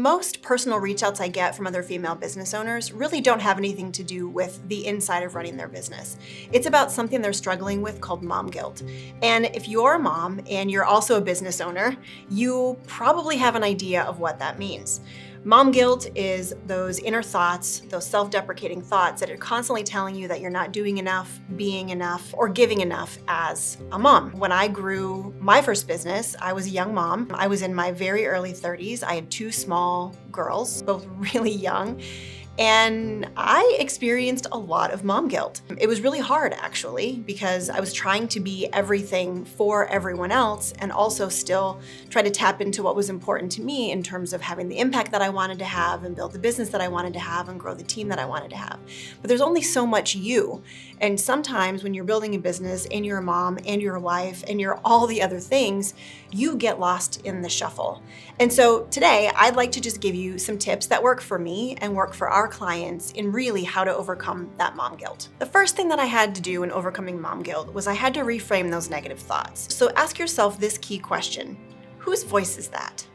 most personal reach outs I get from other female business owners really don't have anything to do with the inside of running their business. It's about something they're struggling with called mom guilt. And if you're a mom and you're also a business owner, you probably have an idea of what that means. Mom guilt is those inner thoughts, those self-deprecating thoughts that are constantly telling you that you're not doing enough, being enough, or giving enough as a mom. When I grew my first business, I was a young mom. I was in my very early 30s. I had two small girls, both really young. And I experienced a lot of mom guilt. It was really hard, actually, because I was trying to be everything for everyone else and also still try to tap into what was important to me in terms of having the impact that I wanted to have and build the business that I wanted to have and grow the team that I wanted to have. But there's only so much you. And sometimes when you're building a business and you're a mom and you're a wife and you're all the other things, you get lost in the shuffle. And so today, I'd like to just give you some tips that work for me and work for our clients in really how to overcome that mom guilt. The first thing that I had to do in overcoming mom guilt was I had to reframe those negative thoughts. So ask yourself this key question: whose voice is that?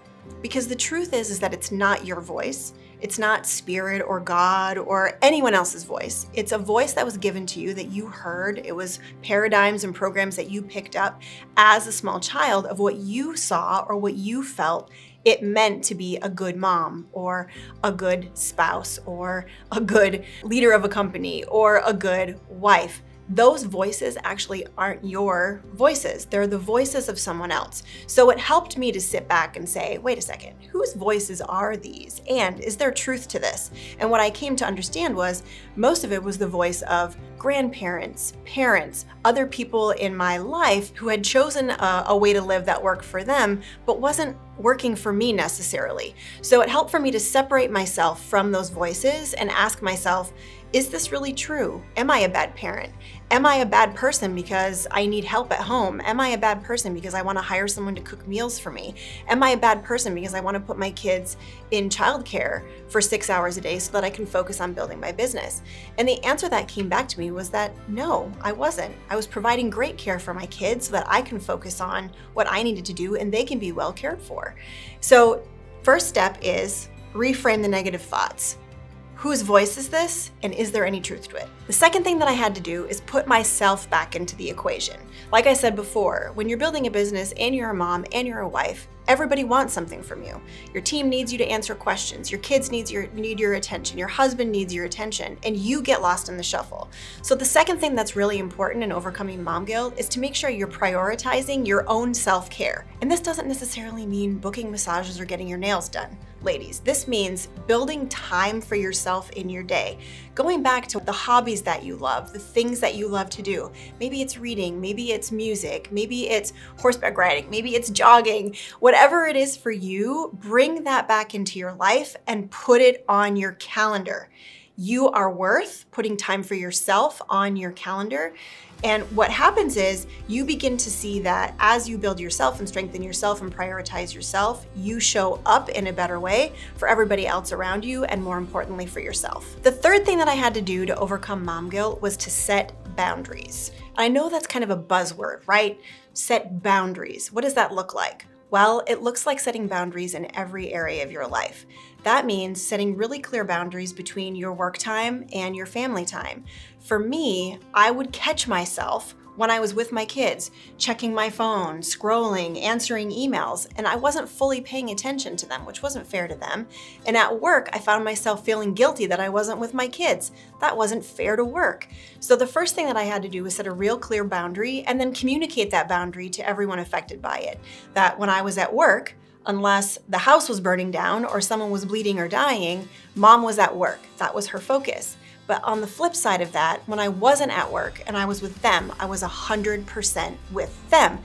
Because the truth is that it's not your voice. It's not spirit or God or anyone else's voice. It's a voice that was given to you that you heard. It was paradigms and programs that you picked up as a small child of what you saw or what you felt it meant to be a good mom or a good spouse or a good leader of a company or a good wife. Those voices actually aren't your voices. They're the voices of someone else. So it helped me to sit back and say, wait a second, whose voices are these? And is there truth to this? And what I came to understand was most of it was the voice of grandparents, parents, other people in my life who had chosen a way to live that worked for them, but wasn't working for me necessarily. So it helped for me to separate myself from those voices and ask myself, is this really true? Am I a bad parent? Am I a bad person because I need help at home? Am I a bad person because I want to hire someone to cook meals for me? Am I a bad person because I want to put my kids in childcare for 6 hours a day so that I can focus on building my business? And the answer that came back to me was that no, I wasn't. I was providing great care for my kids so that I can focus on what I needed to do and they can be well cared for. So first step is reframe the negative thoughts. Whose voice is this, and is there any truth to it? The second thing that I had to do is put myself back into the equation. Like I said before, when you're building a business and you're a mom and you're a wife, everybody wants something from you. Your team needs you to answer questions. Your kids need your attention. Your husband needs your attention, and you get lost in the shuffle. So the second thing that's really important in overcoming mom guilt is to make sure you're prioritizing your own self-care. And this doesn't necessarily mean booking massages or getting your nails done. Ladies, this means building time for yourself in your day. Going back to the hobbies that you love, the things that you love to do. Maybe it's reading, maybe it's music, maybe it's horseback riding, maybe it's jogging. Whatever it is for you, bring that back into your life and put it on your calendar. You are worth putting time for yourself on your calendar. And what happens is you begin to see that as you build yourself and strengthen yourself and prioritize yourself, you show up in a better way for everybody else around you and more importantly for yourself. The third thing that I had to do to overcome mom guilt was to set boundaries. I know that's kind of a buzzword, right? Set boundaries. What does that look like? Well, it looks like setting boundaries in every area of your life. That means setting really clear boundaries between your work time and your family time. For me, I would catch myself when I was with my kids, checking my phone, scrolling, answering emails, and I wasn't fully paying attention to them, which wasn't fair to them. And at work, I found myself feeling guilty that I wasn't with my kids. That wasn't fair to work. So the first thing that I had to do was set a real clear boundary and then communicate that boundary to everyone affected by it. That when I was at work, unless the house was burning down or someone was bleeding or dying, mom was at work. That was her focus. But on the flip side of that, when I wasn't at work and I was with them, I was 100% with them.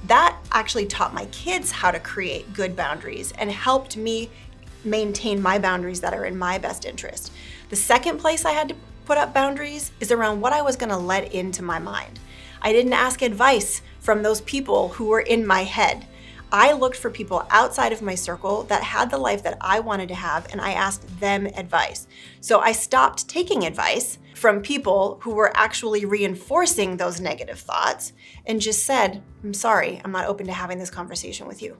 That actually taught my kids how to create good boundaries and helped me maintain my boundaries that are in my best interest. The second place I had to put up boundaries is around what I was going to let into my mind. I didn't ask advice from those people who were in my head. I looked for people outside of my circle that had the life that I wanted to have, and I asked them advice. So I stopped taking advice from people who were actually reinforcing those negative thoughts and just said, I'm sorry, I'm not open to having this conversation with you.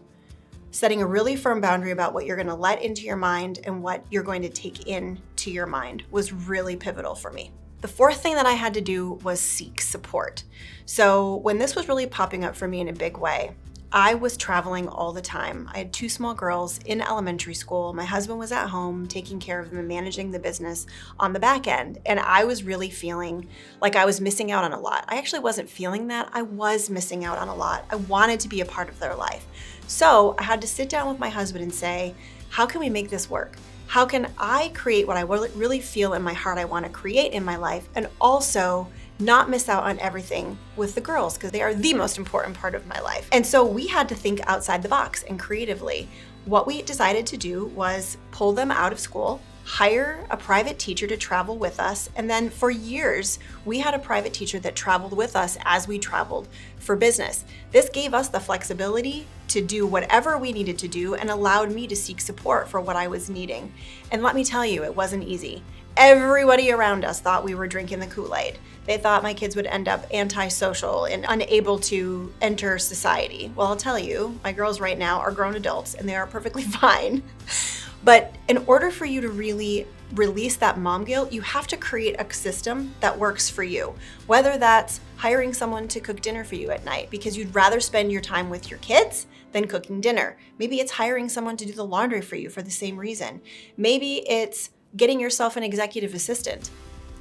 Setting a really firm boundary about what you're going to let into your mind and what you're going to take into your mind was really pivotal for me. The fourth thing that I had to do was seek support. So when this was really popping up for me in a big way, I was traveling all the time. I had 2 small girls in elementary school. My husband was at home taking care of them and managing the business on the back end. And I was really feeling like I was missing out on a lot. I actually wasn't feeling that. I was missing out on a lot. I wanted to be a part of their life. So I had to sit down with my husband and say, how can we make this work? How can I create what I really feel in my heart I want to create in my life, and also not miss out on everything with the girls, because they are the most important part of my life. And so we had to think outside the box and creatively. What we decided to do was pull them out of school, hire a private teacher to travel with us, and then for years, we had a private teacher that traveled with us as we traveled for business. This gave us the flexibility to do whatever we needed to do and allowed me to seek support for what I was needing. And let me tell you, it wasn't easy. Everybody around us thought we were drinking the Kool-Aid. They thought my kids would end up antisocial and unable to enter society. Well, I'll tell you, my girls right now are grown adults and they are perfectly fine. But in order for you to really release that mom guilt, you have to create a system that works for you. Whether that's hiring someone to cook dinner for you at night because you'd rather spend your time with your kids than cooking dinner. Maybe it's hiring someone to do the laundry for you for the same reason. Maybe it's getting yourself an executive assistant.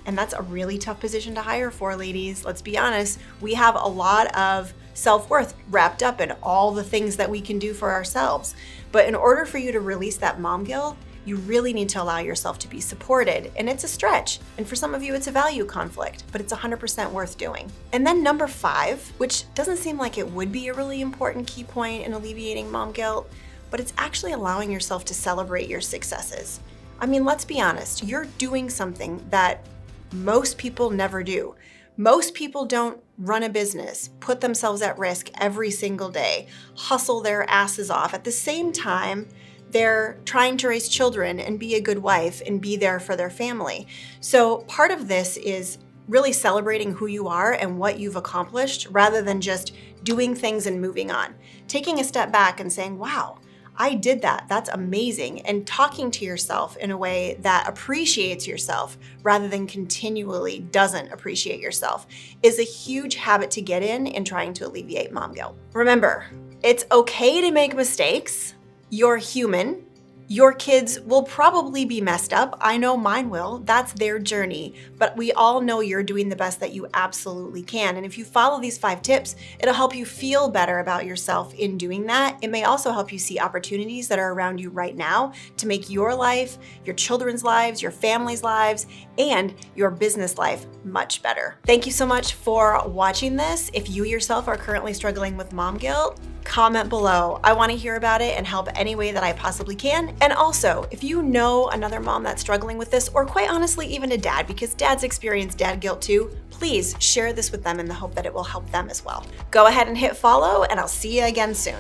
And that's a really tough position to hire for, ladies. Let's be honest. We have a lot of self-worth wrapped up in all the things that we can do for ourselves. But in order for you to release that mom guilt, you really need to allow yourself to be supported. And it's a stretch. And for some of you, it's a value conflict, but it's 100% worth doing. And then number 5, which doesn't seem like it would be a really important key point in alleviating mom guilt, but it's actually allowing yourself to celebrate your successes. I mean, let's be honest, you're doing something that most people never do. Most people don't run a business, put themselves at risk every single day, hustle their asses off. At the same time, they're trying to raise children and be a good wife and be there for their family. So part of this is really celebrating who you are and what you've accomplished rather than just doing things and moving on. Taking a step back and saying, wow, I did that. That's amazing. And talking to yourself in a way that appreciates yourself rather than continually doesn't appreciate yourself is a huge habit to get in trying to alleviate mom guilt. Remember, it's okay to make mistakes. You're human. Your kids will probably be messed up. I know mine will. That's their journey. But we all know you're doing the best that you absolutely can. And if you follow these 5 tips, it'll help you feel better about yourself in doing that. It may also help you see opportunities that are around you right now to make your life, your children's lives, your family's lives, and your business life much better. Thank you so much for watching this. If you yourself are currently struggling with mom guilt, comment below. I want to hear about it and help any way that I possibly can. And also, if you know another mom that's struggling with this, or quite honestly, even a dad, because dads experience dad guilt too, please share this with them in the hope that it will help them as well. Go ahead and hit follow, and I'll see you again soon.